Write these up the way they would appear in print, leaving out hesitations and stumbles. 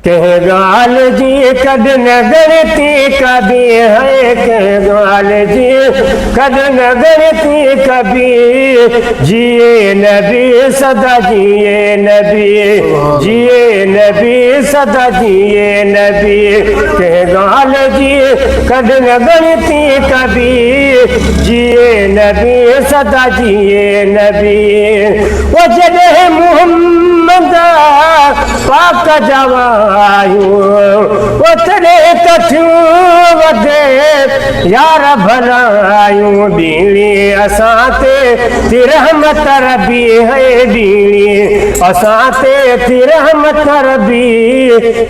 कह गाल जी कद न गणती कभी है, कह गाल जी कद न गणती कभी, जिए नबी सदा जिए नबी, जिए नबी सदा जिए नबी। कह गाल जी कद न गणती कभी, जिए नबी सदा जिए नबी। वो जॾहिं मोहम्मद पाक जवायूं ओतरे कथियूं वधे यार भलायूं। बीणी असां ते रहमत रबी है, बीणी असां ते रहमत रबी।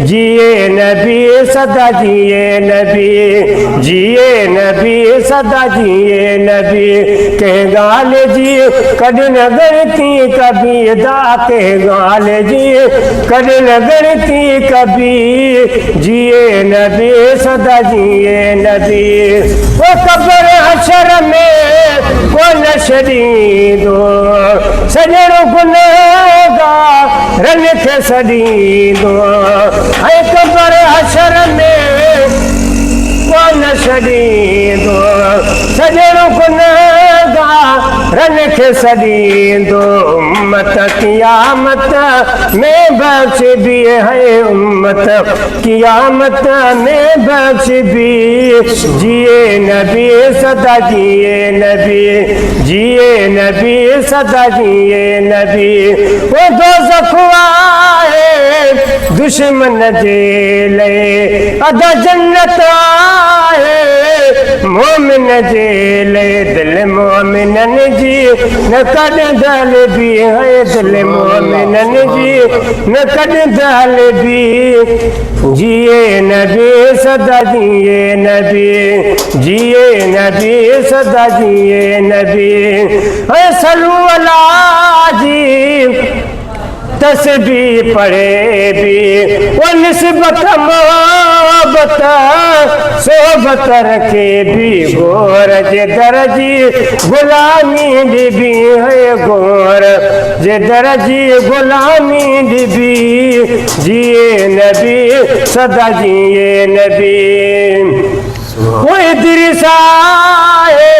जिए नबी सदा जिए नबी, जिए नबी सदा जिए नबी। कह गाल जी कद न गणती कभी दा, कह गाल जी कद न गणती कभी, जिए नबी सदा जिए नबी। वो कब्र हशर में को न छॾींदो, सॼणो गुनहगारनि खे सॾींदो। ऐं कब्र हशर में को न छॾींदो, सॼणो गुनहगारनि खे सॾींदो। उम्मत क़यामत में बख्श भी है, उम्मत क़यामत में बख्श भी। जिए नबी सदा जिए नबी, जिए नबी सदा जिए नबी। वो दोज़ख आहे दुश्मन जे लाइ, अदा जन्नत आहे मोमिन जे लाइ। दिल मोमिनन जी न कॾहिं भी है, दिल मोमिनन जी न कॾहिं भी। जिए नबी सदा जिए नबी, जिए नबी सदा जिए नबी। ऐं सलू अला जी तस्बीह पढ़े भी, वो निस्बत मोहब्बत सोबत रखे भी। गोर जे दरजी गुलामी भी है, गोर जे दरजी गुलामी भी। जिए नबी सदा जिए नबी। वो इदरिस आए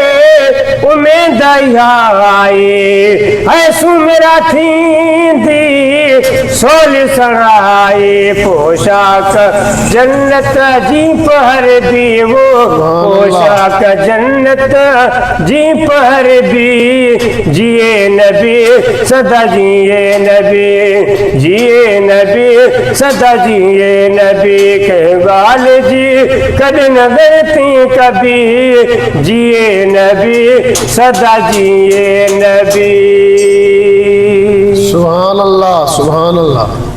उमेद आए, ऐं सुमरा थींदी सोल सणाए। पोशाक जन्नत जी पहर भी, वो पोशाक जन्नत जी पहर भी। जिए नबी सदा जिए नबी, जिए नबी सदा जिए नबी। कह गाल जी कद न गणती कभी, जिए नबी सदा जिए नबी। सुभान अल्लाह, सुभान अल्लाह।